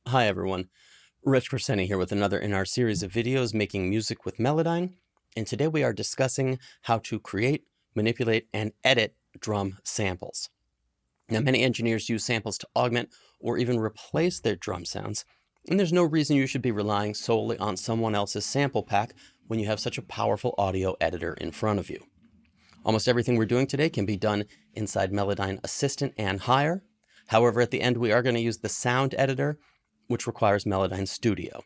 Hi everyone, Rich Crescenti here with another in our series of videos making music with Melodyne, and today we are discussing how to create, manipulate, and edit drum samples. Now many engineers use samples to augment or even replace their drum sounds, and there's no reason you should be relying solely on someone else's sample pack when you have such a powerful audio editor in front of you. Almost everything we're doing today can be done inside Melodyne Assistant and Higher. However, at the end we are going to use the sound editor, which requires Melodyne Studio.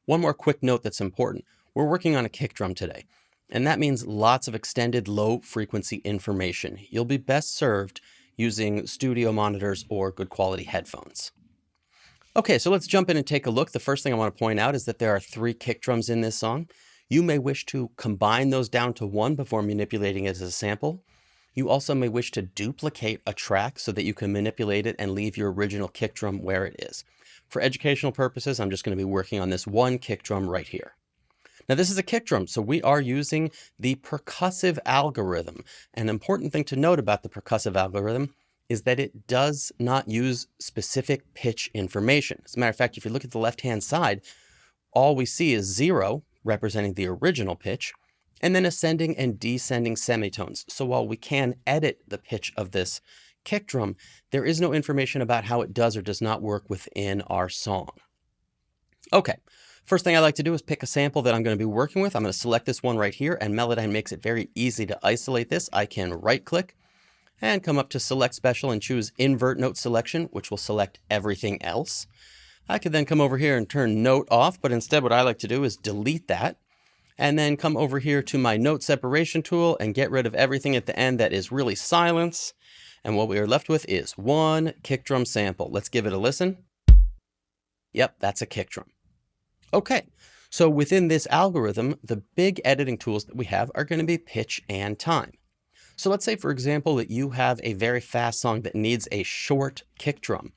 One more quick note that's important. We're working on a kick drum today, and that means lots of extended low frequency information. You'll be best served using studio monitors or good quality headphones. Okay, so let's jump in and take a look. The first thing I want to point out is that there are 3 kick drums in this song. You may wish to combine those down to 1 before manipulating it as a sample. You also may wish to duplicate a track so that you can manipulate it and leave your original kick drum where it is. For educational purposes, I'm just going to be working on this one kick drum right here. Now this is a kick drum, so we are using the percussive algorithm. An important thing to note about the percussive algorithm is that it does not use specific pitch information. As a matter of fact, if you look at the left-hand side, all we see is 0, representing the original pitch, and then ascending and descending semitones. So while we can edit the pitch of this kick drum, there is no information about how it does or does not work within our song. Okay, first thing I like to do is pick a sample that I'm going to be working with. I'm going to select this one right here, and Melodyne makes it very easy to isolate this. I can right-click and come up to Select Special and choose Invert Note Selection, which will select everything else. I could then come over here and turn Note off, but instead what I like to do is delete that, and then come over here to my note separation tool and get rid of everything at the end that is really silence. And what we are left with is one kick drum sample. Let's give it a listen. Yep, that's a kick drum. Okay, so within this algorithm, the big editing tools that we have are going to be pitch and time. So let's say, for example, that you have a very fast song that needs a short kick drum.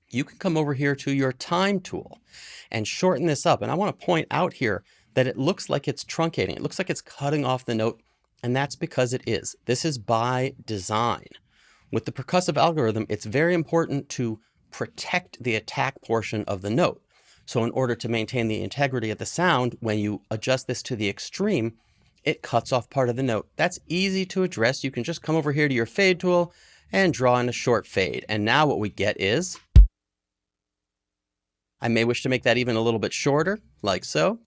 You can come over here to your time tool and shorten this up. And I want to point out here that it looks like it's truncating. It looks like it's cutting off the note, and that's because it is. This is by design. With the percussive algorithm, it's very important to protect the attack portion of the note. So in order to maintain the integrity of the sound, when you adjust this to the extreme, it cuts off part of the note. That's easy to address. You can just come over here to your fade tool and draw in a short fade. And now what we get is, I may wish to make that even a little bit shorter, like so.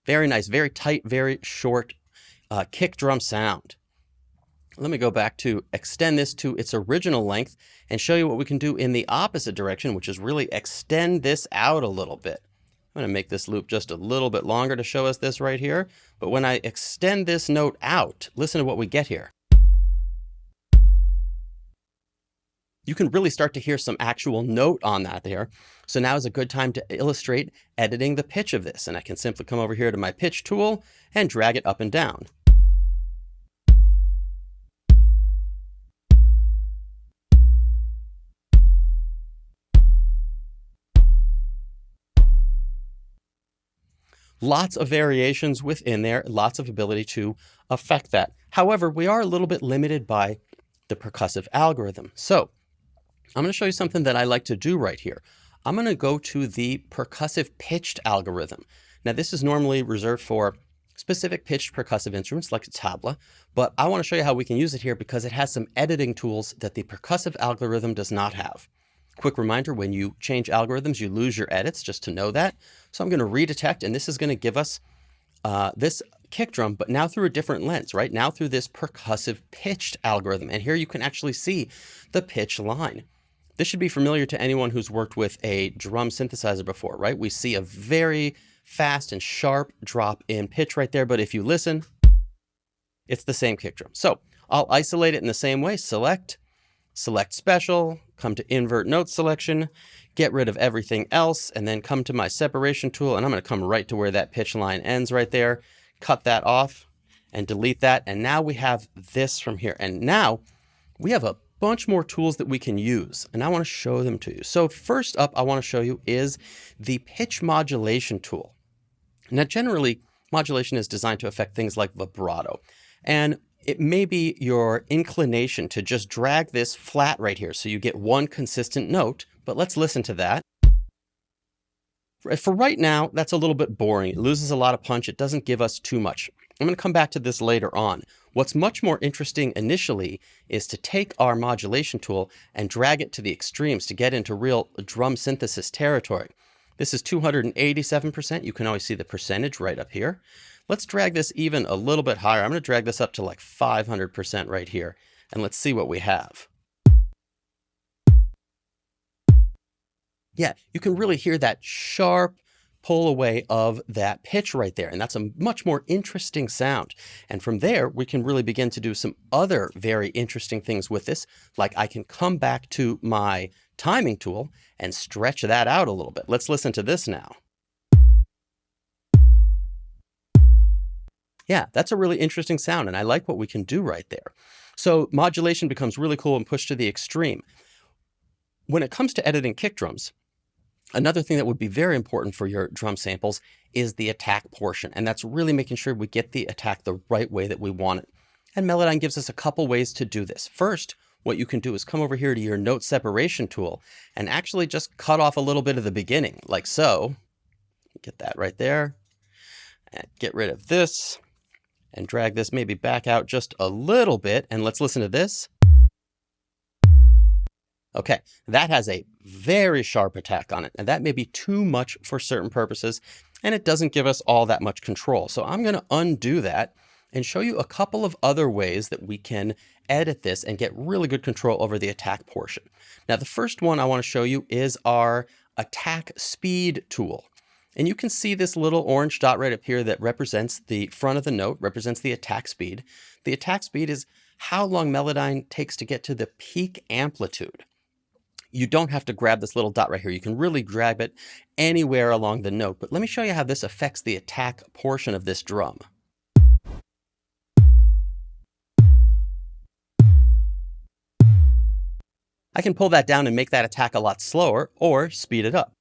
Very nice, very tight, very short kick drum sound. Let me go back to extend this to its original length and show you what we can do in the opposite direction, which is really extend this out a little bit. I'm going to make this loop just a little bit longer to show us this right here. But when I extend this note out, listen to what we get here. You can really start to hear some actual note on that there. So now is a good time to illustrate editing the pitch of this. And I can simply come over here to my pitch tool and drag it up and down. Lots of variations within there, lots of ability to affect that. However, we are a little bit limited by the percussive algorithm. So I'm going to show you something that I like to do right here. I'm going to go to the percussive pitched algorithm. Now this is normally reserved for specific pitched percussive instruments like a tabla, but I want to show you how we can use it here because it has some editing tools that the percussive algorithm does not have. Quick reminder, when you change algorithms, you lose your edits, just to know that. So I'm going to redetect, and this is going to give us this kick drum, but now through a different lens, right? Now through this percussive pitched algorithm. And here you can actually see the pitch line. This should be familiar to anyone who's worked with a drum synthesizer before, right? We see a very fast and sharp drop in pitch right there, but if you listen, it's the same kick drum. So I'll isolate it in the same way. Select Special, come to Invert Note Selection, get rid of everything else, and then come to my separation tool, and I'm going to come right to where that pitch line ends right there, cut that off, and delete that. And now we have this from here. And now we have a bunch more tools that we can use, and I want to show them to you. So first up, I want to show you is the pitch modulation tool. Now, generally, modulation is designed to affect things like vibrato. And it may be your inclination to just drag this flat right here so you get one consistent note, but let's listen to that. For right now, that's a little bit boring. It loses a lot of punch. It doesn't give us too much. I'm going to come back to this later on. What's much more interesting initially is to take our modulation tool and drag it to the extremes to get into real drum synthesis territory. This is 287%. You can always see the percentage right up here. Let's drag this even a little bit higher. I'm going to drag this up to like 500% right here, and let's see what we have. Yeah, you can really hear that sharp pull away of that pitch right there. And that's a much more interesting sound. And from there, we can really begin to do some other very interesting things with this. Like I can come back to my timing tool and stretch that out a little bit. Let's listen to this now. Yeah, that's a really interesting sound. And I like what we can do right there. So modulation becomes really cool and pushed to the extreme. When it comes to editing kick drums, another thing that would be very important for your drum samples is the attack portion. And that's really making sure we get the attack the right way that we want it. And Melodyne gives us a couple ways to do this. First, what you can do is come over here to your note separation tool and actually just cut off a little bit of the beginning, like so. Get that right there. And get rid of this and drag this maybe back out just a little bit. And let's listen to this. Okay, that has a very sharp attack on it, and that may be too much for certain purposes, and it doesn't give us all that much control. So I'm going to undo that and show you a couple of other ways that we can edit this and get really good control over the attack portion. Now, the first one I want to show you is our attack speed tool. And you can see this little orange dot right up here that represents the front of the note, represents the attack speed. The attack speed is how long Melodyne takes to get to the peak amplitude. You don't have to grab this little dot right here. You can really grab it anywhere along the note. But let me show you how this affects the attack portion of this drum. I can pull that down and make that attack a lot slower or speed it up.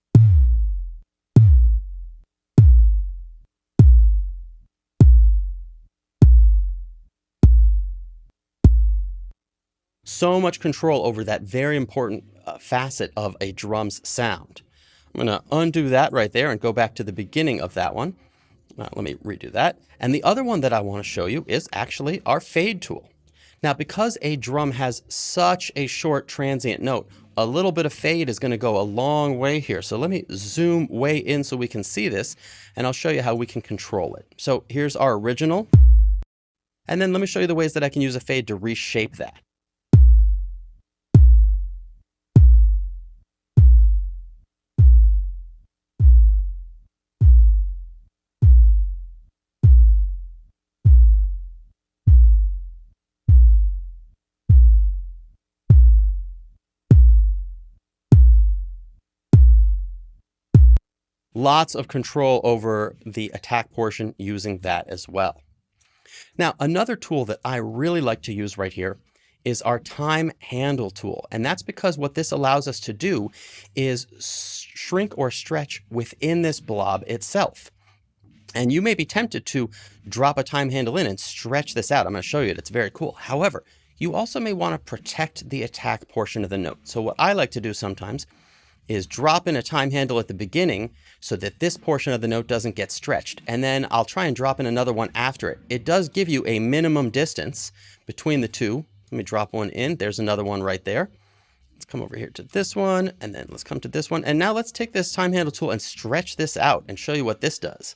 So much control over that very important facet of a drum's sound. I'm going to undo that right there and go back to the beginning of that one. Let me redo that. And the other one that I want to show you is actually our fade tool. Now, because a drum has such a short transient note, a little bit of fade is going to go a long way here. So let me zoom way in so we can see this, and I'll show you how we can control it. So here's our original. And then let me show you the ways that I can use a fade to reshape that. Lots of control over the attack portion using that as well. Now, another tool that I really like to use right here is our time handle tool. And that's because what this allows us to do is shrink or stretch within this blob itself. And you may be tempted to drop a time handle in and stretch this out. I'm going to show you it. It's very cool. However, you also may want to protect the attack portion of the note. So what I like to do sometimes is drop in a time handle at the beginning so that this portion of the note doesn't get stretched. And then I'll try and drop in another one after it. It does give you a minimum distance between the two. Let me drop one in. There's another one right there. Let's come over here to this one, and then let's come to this one. And now let's take this time handle tool and stretch this out and show you what this does.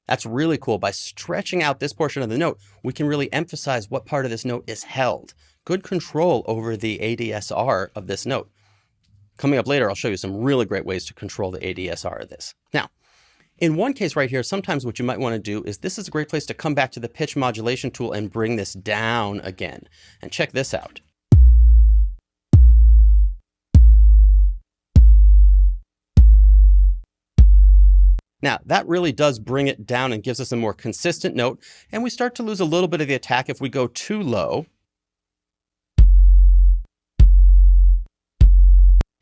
That's really cool. By stretching out this portion of the note, we can really emphasize what part of this note is held. Good control over the ADSR of this note. Coming up later, I'll show you some really great ways to control the ADSR of this. Now, in one case right here, sometimes what you might want to do is this is a great place to come back to the pitch modulation tool and bring this down again. And check this out. Now, that really does bring it down and gives us a more consistent note, and we start to lose a little bit of the attack if we go too low.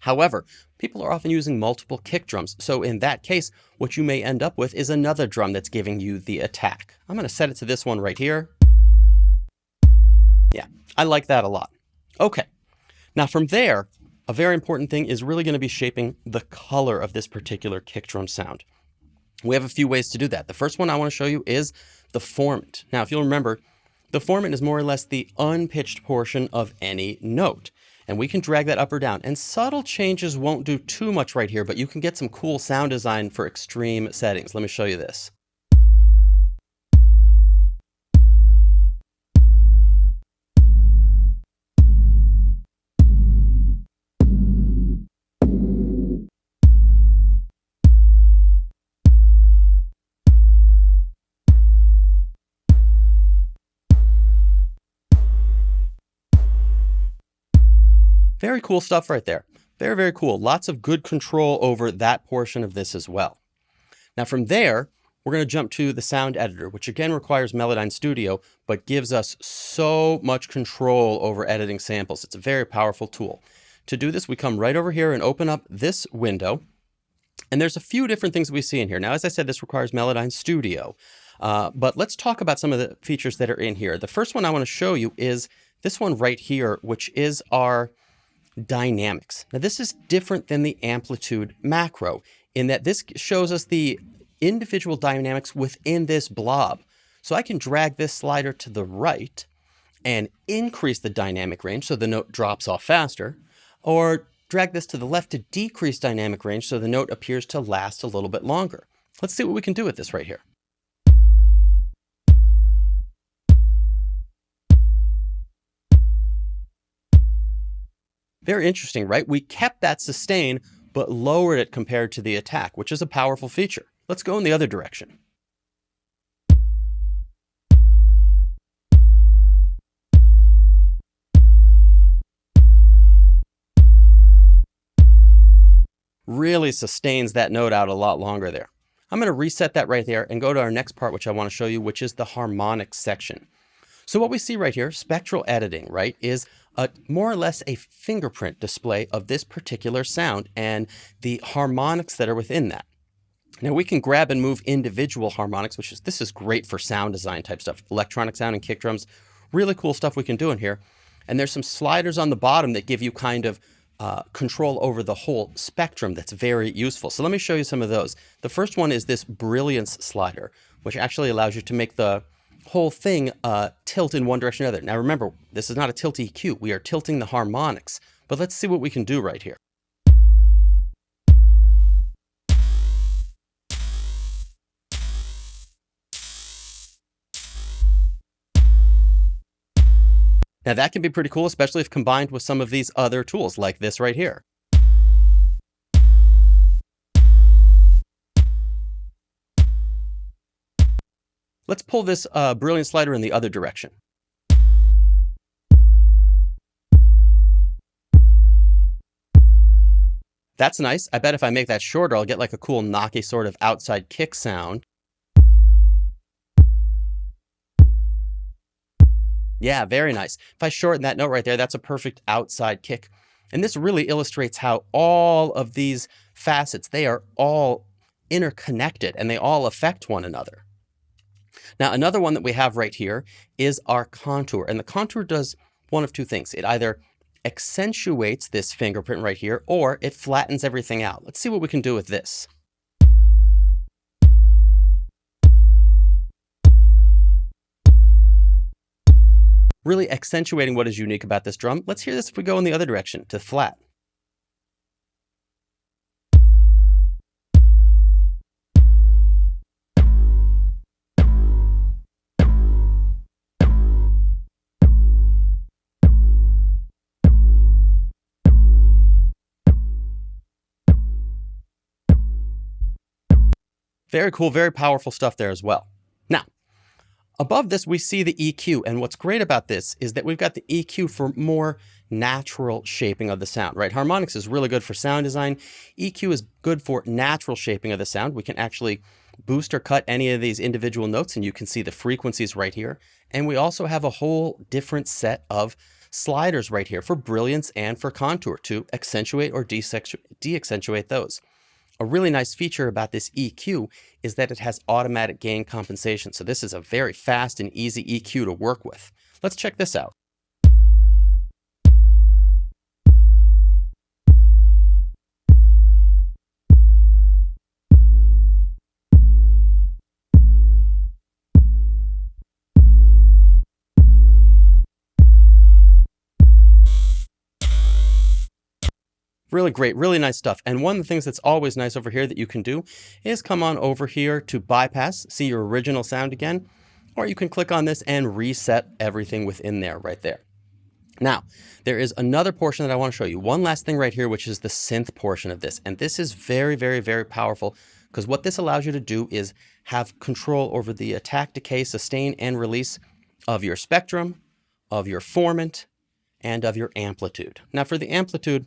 However, people are often using multiple kick drums, so in that case, what you may end up with is another drum that's giving you the attack. I'm going to set it to this one right here. Yeah, I like that a lot. Okay, now from there, a very important thing is really going to be shaping the color of this particular kick drum sound. We have a few ways to do that. The first one I want to show you is the formant. Now, if you'll remember, the formant is more or less the unpitched portion of any note. And we can drag that up or down. And subtle changes won't do too much right here, but you can get some cool sound design for extreme settings. Let me show you this. Very cool stuff right there. Very, very cool. Lots of good control over that portion of this as well. Now from there, we're going to jump to the sound editor, which again requires Melodyne Studio, but gives us so much control over editing samples. It's a very powerful tool. To do this, we come right over here and open up this window. And there's a few different things we see in here. Now, as I said, this requires Melodyne Studio. But let's talk about some of the features that are in here. The first one I want to show you is this one right here, which is our dynamics. Now this is different than the amplitude macro in that this shows us the individual dynamics within this blob. So I can drag this slider to the right and increase the dynamic range so the note drops off faster, or drag this to the left to decrease dynamic range so the note appears to last a little bit longer. Let's see what we can do with this right here. Very interesting, right? We kept that sustain, but lowered it compared to the attack, which is a powerful feature. Let's go in the other direction. Really sustains that note out a lot longer there. I'm going to reset that right there and go to our next part, which I want to show you, which is the harmonics section. So what we see right here, spectral editing, right, is more or less a fingerprint display of this particular sound and the harmonics that are within that. Now we can grab and move individual harmonics, this is great for sound design type stuff, electronic sound and kick drums, really cool stuff we can do in here. And there's some sliders on the bottom that give you kind of control over the whole spectrum that's very useful. So let me show you some of those. The first one is this brilliance slider, which actually allows you to make the whole thing tilt in one direction or another. Now remember, this is not a tilt EQ. We are tilting the harmonics, but let's see what we can do right here. Now that can be pretty cool, especially if combined with some of these other tools like this right here. Let's pull this brilliant slider in the other direction. That's nice. I bet if I make that shorter, I'll get like a cool knocky sort of outside kick sound. Yeah, very nice. If I shorten that note right there, that's a perfect outside kick. And this really illustrates how all of these facets, they are all interconnected and they all affect one another. Now, another one that we have right here is our contour. And the contour does one of two things. It either accentuates this fingerprint right here, or it flattens everything out. Let's see what we can do with this. Really accentuating what is unique about this drum. Let's hear this if we go in the other direction to flat. Very cool, very powerful stuff there as well. Now, above this, we see the EQ. And what's great about this is that we've got the EQ for more natural shaping of the sound, right? Harmonics is really good for sound design. EQ is good for natural shaping of the sound. We can actually boost or cut any of these individual notes, and you can see the frequencies right here. And we also have a whole different set of sliders right here for brilliance and for contour to accentuate or de-accentuate those. A really nice feature about this EQ is that it has automatic gain compensation. So this is a very fast and easy EQ to work with. Let's check this out. Really great, really nice stuff. And one of the things that's always nice over here that you can do is come on over here to bypass, see your original sound again, or you can click on this and reset everything within there right there. Now, there is another portion that I want to show you. One last thing right here, which is the synth portion of this. And this is very, very, very powerful because what this allows you to do is have control over the attack, decay, sustain, and release of your spectrum, of your formant, and of your amplitude. Now for the amplitude,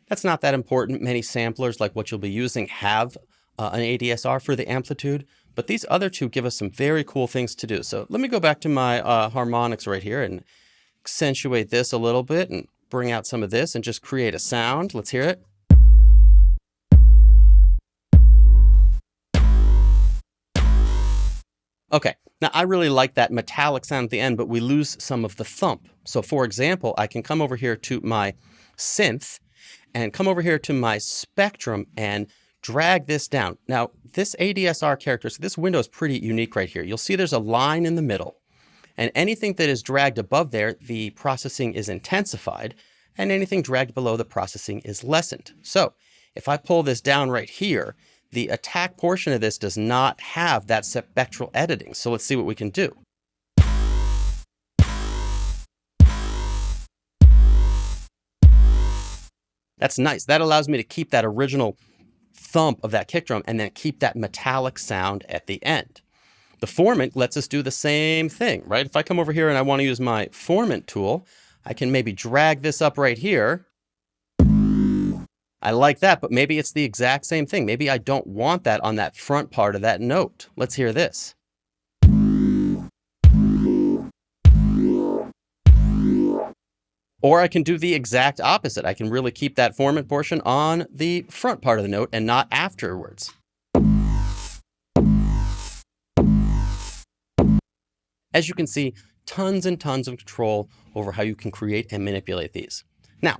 that's not that important. Many samplers like what you'll be using have an ADSR for the amplitude, but these other two give us some very cool things to do. So let me go back to my harmonics right here and accentuate this a little bit and bring out some of this and just create a sound. Let's hear it. Okay, now I really like that metallic sound at the end, but we lose some of the thump. So for example, I can come over here to my synth and come over here to my spectrum and drag this down. Now, this ADSR character, so this window is pretty unique right here. You'll see there's a line in the middle, and anything that is dragged above there, the processing is intensified, and anything dragged below, the processing is lessened. So if I pull this down right here, the attack portion of this does not have that spectral editing. So let's see what we can do. That's nice. That allows me to keep that original thump of that kick drum and then keep that metallic sound at the end. The formant lets us do the same thing, right? If I come over here and I want to use my formant tool, I can maybe drag this up right here. I like that, but maybe it's the exact same thing. Maybe I don't want that on that front part of that note. Let's hear this. Or I can do the exact opposite. I can really keep that formant portion on the front part of the note and not afterwards. As you can see, tons and tons of control over how you can create and manipulate these. Now,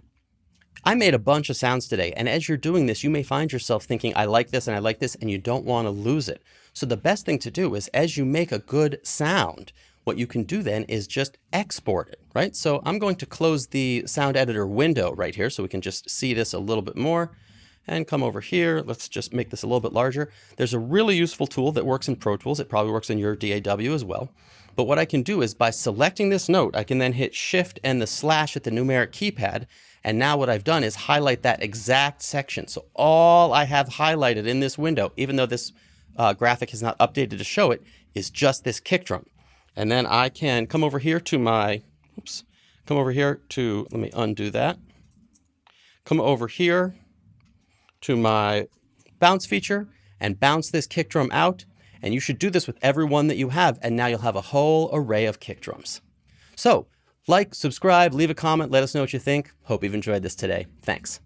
I made a bunch of sounds today, and as you're doing this, you may find yourself thinking, I like this and I like this, and you don't want to lose it. So the best thing to do is as you make a good sound, what you can do then is just export it, right? So I'm going to close the sound editor window right here so we can just see this a little bit more and come over here. Let's just make this a little bit larger. There's a really useful tool that works in Pro Tools. It probably works in your DAW as well. But what I can do is by selecting this note, I can then hit Shift and the slash at the numeric keypad. And now what I've done is highlight that exact section. So all I have highlighted in this window, even though this graphic is not updated to show it, is just this kick drum. And then I can come over here to my, let me undo that. Come over here to my bounce feature and bounce this kick drum out. And you should do this with every one that you have. And now you'll have a whole array of kick drums. So like, subscribe, leave a comment, let us know what you think. Hope you've enjoyed this today. Thanks.